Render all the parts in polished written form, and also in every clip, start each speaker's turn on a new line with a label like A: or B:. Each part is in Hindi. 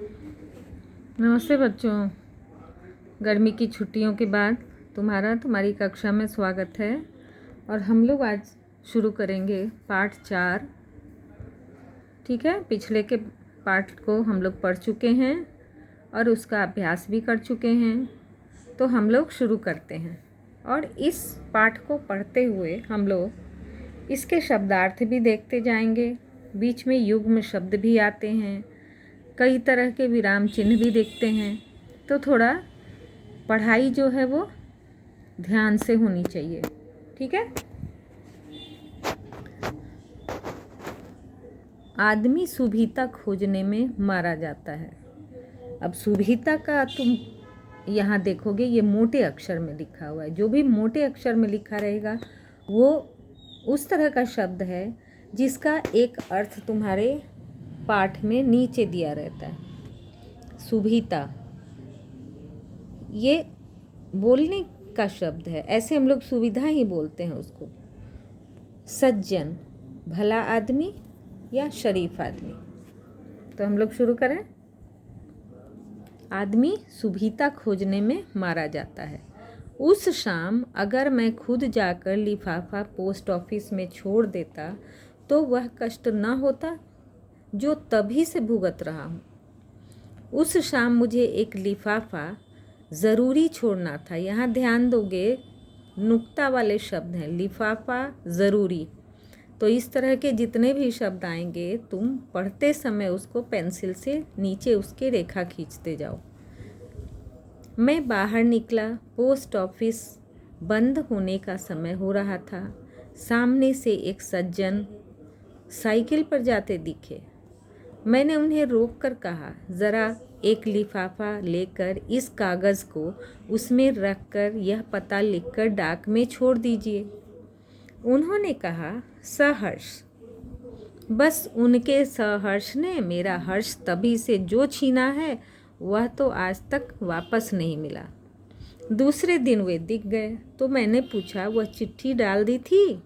A: नमस्ते बच्चों। गर्मी की छुट्टियों के बाद तुम्हारी कक्षा में स्वागत है। और हम लोग आज शुरू करेंगे पाठ 4। ठीक है, पिछले के पाठ को हम लोग पढ़ चुके हैं और उसका अभ्यास भी कर चुके हैं। तो हम लोग शुरू करते हैं और इस पाठ को पढ़ते हुए हम लोग इसके शब्दार्थ भी देखते जाएंगे। बीच में युग्म शब्द भी आते हैं, कई तरह के विराम चिन्ह भी देखते हैं। तो थोड़ा पढ़ाई जो है वो ध्यान से होनी चाहिए। ठीक है। आदमी सुभिता खोजने में मारा जाता है। अब सुभिता का तुम यहाँ देखोगे, ये मोटे अक्षर में लिखा हुआ है। जो भी मोटे अक्षर में लिखा रहेगा वो उस तरह का शब्द है जिसका एक अर्थ तुम्हारे पाठ में नीचे दिया रहता है। सुभिता ये बोलने का शब्द है, ऐसे हम लोग सुविधा ही बोलते हैं उसको। सज्जन भला आदमी या शरीफ आदमी। तो हम लोग शुरू करें। आदमी सुभिता खोजने में मारा जाता है। उस शाम अगर मैं खुद जाकर लिफाफा पोस्ट ऑफिस में छोड़ देता तो वह कष्ट न होता जो तभी से भुगत रहा हूँ। उस शाम मुझे एक लिफाफा ज़रूरी छोड़ना था। यहाँ ध्यान दोगे, नुक्ता वाले शब्द हैं, लिफाफा ज़रूरी। तो इस तरह के जितने भी शब्द आएंगे तुम पढ़ते समय उसको पेंसिल से नीचे उसके रेखा खींचते जाओ। मैं बाहर निकला। पोस्ट ऑफिस बंद होने का समय हो रहा था। सामने से एक सज्जन साइकिल पर जाते दिखे। मैंने उन्हें रोककर कहा, ज़रा एक लिफाफा लेकर इस कागज़ को उसमें रखकर यह पता लिखकर डाक में छोड़ दीजिए। उन्होंने कहा, सहर्ष। बस उनके सहर्ष ने मेरा हर्ष तभी से जो छीना है वह तो आज तक वापस नहीं मिला। दूसरे दिन वे दिख गए तो मैंने पूछा, वह चिट्ठी डाल दी थी?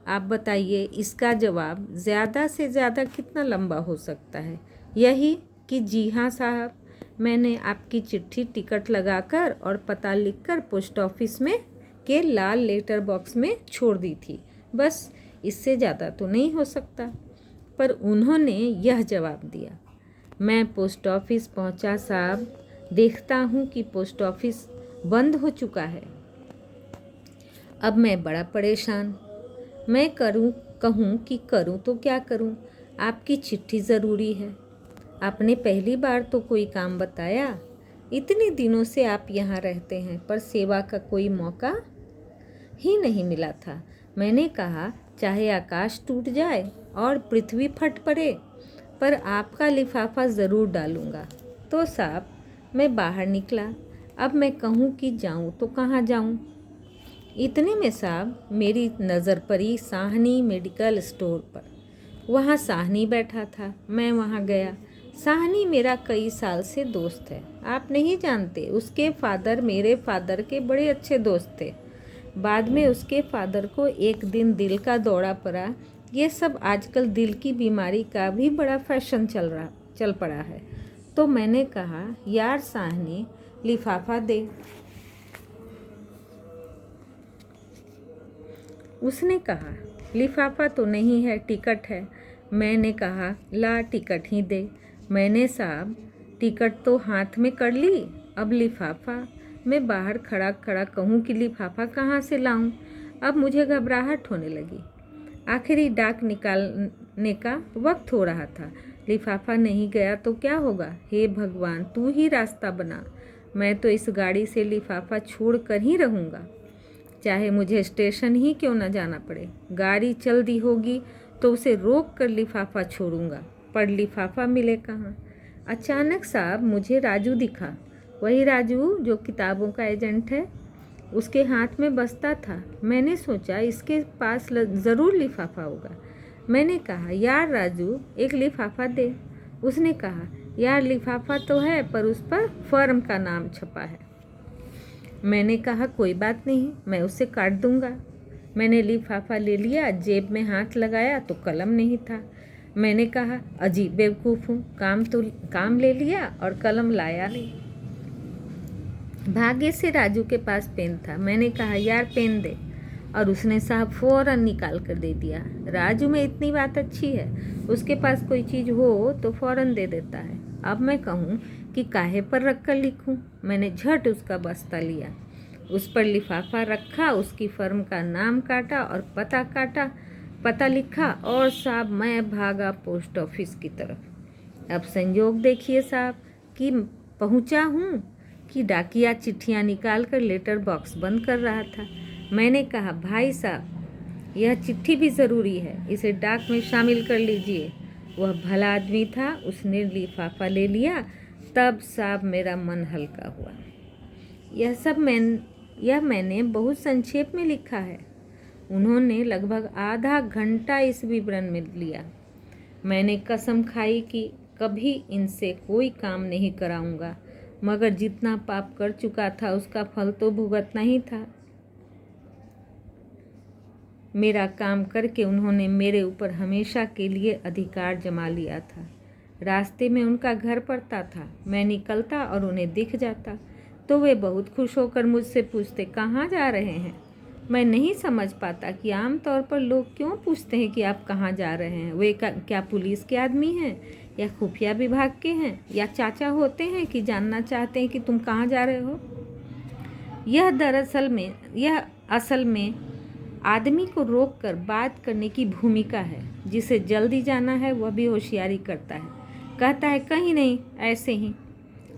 A: आप बताइए। इसका जवाब ज़्यादा से ज़्यादा कितना लंबा हो सकता है? यही कि जी हाँ साहब, मैंने आपकी चिट्ठी टिकट लगाकर और पता लिखकर पोस्ट ऑफिस में के लाल लेटर बॉक्स में छोड़ दी थी। बस, इससे ज़्यादा तो नहीं हो सकता। पर उन्होंने यह जवाब दिया, मैं पोस्ट ऑफिस पहुंचा साहब, देखता हूं कि पोस्ट ऑफिस बंद हो चुका है। अब मैं बड़ा परेशान। मैं कहूँ कि करूँ तो क्या करूँ? आपकी चिट्ठी ज़रूरी है। आपने पहली बार तो कोई काम बताया। इतने दिनों से आप यहाँ रहते हैं पर सेवा का कोई मौका ही नहीं मिला था। मैंने कहा, चाहे आकाश टूट जाए और पृथ्वी फट पड़े पर आपका लिफाफा ज़रूर डालूँगा। तो साहब मैं बाहर निकला। अब मैं कहूँ कि जाऊँ तो कहाँ जाऊँ? इतने में साहब मेरी नज़र पड़ी साहनी मेडिकल स्टोर पर। वहाँ साहनी बैठा था। मैं वहाँ गया। साहनी मेरा कई साल से दोस्त है। आप नहीं जानते, उसके फादर मेरे फादर के बड़े अच्छे दोस्त थे। बाद में उसके फादर को एक दिन दिल का दौरा पड़ा। ये सब आजकल दिल की बीमारी का भी बड़ा फैशन चल पड़ा है। तो मैंने कहा, यार साहनी लिफाफा दे। उसने कहा, लिफाफा तो नहीं है, टिकट है। मैंने कहा, ला टिकट ही दे। मैंने साहब टिकट तो हाथ में कर ली, अब लिफाफा। मैं बाहर खड़ा खड़ा कहूँ कि लिफाफा कहाँ से लाऊं? अब मुझे घबराहट होने लगी। आखिरी डाक निकालने का वक्त हो रहा था। लिफाफा नहीं गया तो क्या होगा? हे भगवान, तू ही रास्ता बना। मैं तो इस गाड़ी से लिफाफा छोड़ कर ही रहूँगा, चाहे मुझे स्टेशन ही क्यों न जाना पड़े। गाड़ी चल दी होगी तो उसे रोक कर लिफाफा छोड़ूंगा, पर लिफाफा मिले कहाँ? अचानक साहब मुझे राजू दिखा, वही राजू जो किताबों का एजेंट है। उसके हाथ में बस्ता था। मैंने सोचा इसके पास ज़रूर लिफाफा होगा। मैंने कहा, यार राजू एक लिफाफा दे। उसने कहा, यार लिफाफा तो है पर उस पर फर्म का नाम छपा है। मैंने कहा, कोई बात नहीं, मैं उसे काट दूंगा। मैंने लिफाफा ले लिया। जेब में हाथ लगाया तो कलम नहीं था। मैंने कहा, अजीब बेवकूफ़ हूँ, काम ले लिया और कलम लाया नहीं। भाग्य से राजू के पास पेन था। मैंने कहा, यार पेन दे, और उसने साहब फ़ौरन निकाल कर दे दिया। राजू में इतनी बात अच्छी है, उसके पास कोई चीज़ हो तो फ़ौरन दे देता है। अब मैं कहूँ कि काहे पर रख कर लिखूँ। मैंने झट उसका बस्ता लिया, उस पर लिफाफा रखा, उसकी फर्म का नाम काटा और पता लिखा, और साहब मैं भागा पोस्ट ऑफिस की तरफ। अब संयोग देखिए साहब कि पहुंचा हूँ कि डाकिया चिट्ठियाँ निकाल कर लेटर बॉक्स बंद कर रहा था। मैंने कहा, भाई साहब यह चिट्ठी भी ज़रूरी है, इसे डाक में शामिल कर लीजिए। वह भला आदमी था, उसने लिफाफा ले लिया। तब साहब मेरा मन हल्का हुआ। यह मैंने बहुत संक्षेप में लिखा है। उन्होंने लगभग आधा घंटा इस विवरण में लिया। मैंने कसम खाई कि कभी इनसे कोई काम नहीं कराऊंगा, मगर जितना पाप कर चुका था उसका फल तो भुगतना ही था। मेरा काम करके उन्होंने मेरे ऊपर हमेशा के लिए अधिकार जमा लिया था। रास्ते में उनका घर पड़ता था, मैं निकलता और उन्हें दिख जाता तो वे बहुत खुश होकर मुझसे पूछते, कहाँ जा रहे हैं। मैं नहीं समझ पाता कि आमतौर पर लोग क्यों पूछते हैं कि आप कहाँ जा रहे हैं। वे क्या पुलिस के आदमी हैं, या खुफिया विभाग के हैं, या चाचा होते हैं कि जानना चाहते हैं कि तुम कहाँ जा रहे हो। यह असल में आदमी को रोककर बात करने की भूमिका है। जिसे जल्दी जाना है वह भी होशियारी करता है, कहता है कहीं नहीं, ऐसे ही,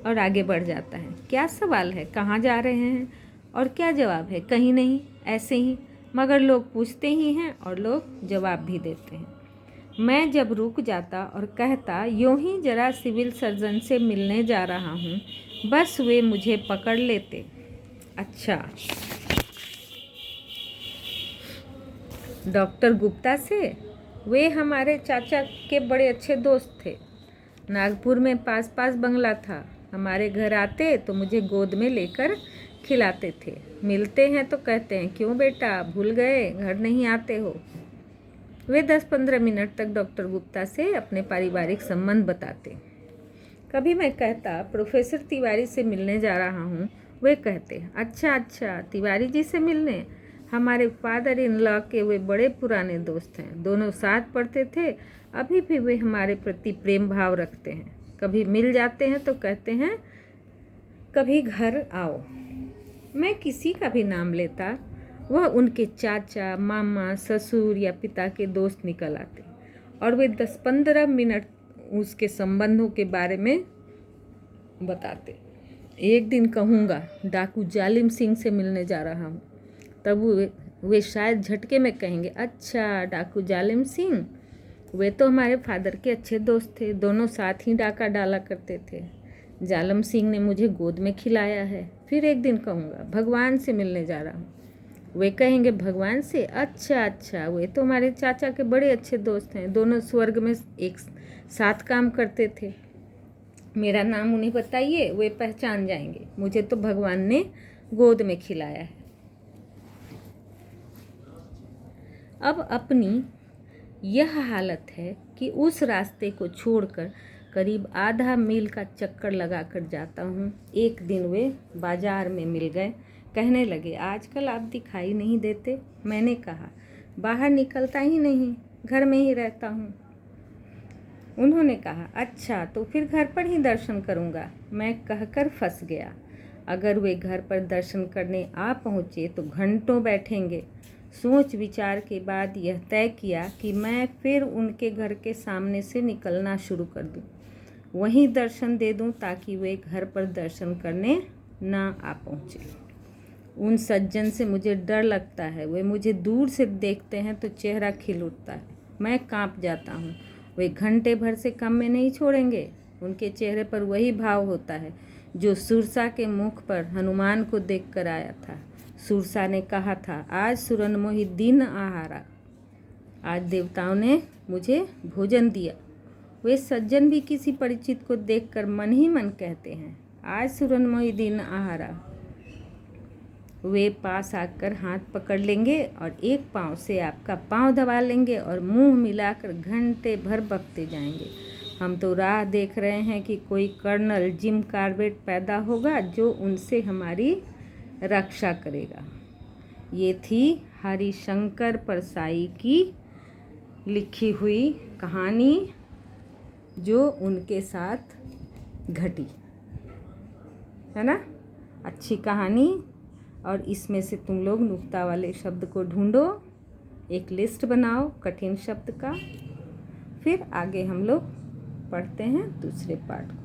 A: और आगे बढ़ जाता है। क्या सवाल है, कहाँ जा रहे हैं, और क्या जवाब है, कहीं नहीं, ऐसे ही। मगर लोग पूछते ही हैं और लोग जवाब भी देते हैं। मैं जब रुक जाता और कहता, यूं ही जरा सिविल सर्जन से मिलने जा रहा हूँ, बस वे मुझे पकड़ लेते। अच्छा, डॉक्टर गुप्ता से? वे हमारे चाचा के बड़े अच्छे दोस्त थे। नागपुर में पास बंगला था। हमारे घर आते तो मुझे गोद में लेकर खिलाते थे। मिलते हैं तो कहते हैं, क्यों बेटा भूल गए, घर नहीं आते हो। वे 10-15 मिनट तक डॉक्टर गुप्ता से अपने पारिवारिक संबंध बताते। कभी मैं कहता, प्रोफेसर तिवारी से मिलने जा रहा हूँ। वे कहते, अच्छा, तिवारी जी से मिलने। हमारे फादर इन लॉ के वे बड़े पुराने दोस्त हैं, दोनों साथ पढ़ते थे। अभी भी वे हमारे प्रति प्रेम भाव रखते हैं। कभी मिल जाते हैं तो कहते हैं, कभी घर आओ। मैं किसी का भी नाम लेता, वह उनके चाचा, मामा, ससुर या पिता के दोस्त निकल आते, और वे 10-15 मिनट उसके संबंधों के बारे में बताते। एक दिन कहूँगा, डाकू जालिम सिंह से मिलने जा रहा हूँ, तब वे शायद झटके में कहेंगे, अच्छा डाकू जालिम सिंह, वे तो हमारे फादर के अच्छे दोस्त थे, दोनों साथ ही डाका डाला करते थे। जालिम सिंह ने मुझे गोद में खिलाया है। फिर एक दिन कहूँगा, भगवान से मिलने जा रहा हूँ। वे कहेंगे, भगवान से? अच्छा, वे तो हमारे चाचा के बड़े अच्छे दोस्त हैं, दोनों स्वर्ग में एक साथ काम करते थे। मेरा नाम उन्हें बताइए, वे पहचान जाएंगे, मुझे तो भगवान ने गोद में खिलाया है। अब अपनी यह हालत है कि उस रास्ते को छोड़कर करीब आधा मील का चक्कर लगाकर जाता हूँ। एक दिन वे बाजार में मिल गए, कहने लगे, आजकल आप दिखाई नहीं देते। मैंने कहा, बाहर निकलता ही नहीं, घर में ही रहता हूँ। उन्होंने कहा, अच्छा तो फिर घर पर ही दर्शन करूँगा। मैं कहकर फंस गया। अगर वे घर पर दर्शन करने आ पहुँचे तो घंटों बैठेंगे। सोच विचार के बाद यह तय किया कि मैं फिर उनके घर के सामने से निकलना शुरू कर दूं, वहीं दर्शन दे दूं, ताकि वे घर पर दर्शन करने ना आ पहुँचे। उन सज्जन से मुझे डर लगता है। वे मुझे दूर से देखते हैं तो चेहरा खिल उठता है, मैं कांप जाता हूँ। वे घंटे भर से कम में नहीं छोड़ेंगे। उनके चेहरे पर वही भाव होता है जो सुरसा के मुख पर हनुमान को देखकर आया था। सुरसा ने कहा था, आज सुरनमोही दिन आहारा, आज देवताओं ने मुझे भोजन दिया। वे सज्जन भी किसी परिचित को देखकर मन ही मन कहते हैं, आज सुरनमोही दिन आहारा। वे पास आकर हाथ पकड़ लेंगे और एक पाँव से आपका पाँव दबा लेंगे और मुंह मिलाकर घंटे भर बकते जाएंगे। हम तो राह देख रहे हैं कि कोई कर्नल जिम कॉर्बेट पैदा होगा जो उनसे हमारी रक्षा करेगा। ये थी हरिशंकर परसाई की लिखी हुई कहानी जो उनके साथ घटी, है ना। अच्छी कहानी। और इसमें से तुम लोग नुक्ता वाले शब्द को ढूंढो, एक लिस्ट बनाओ कठिन शब्द का, फिर आगे हम लोग पढ़ते हैं दूसरे पार्ट को।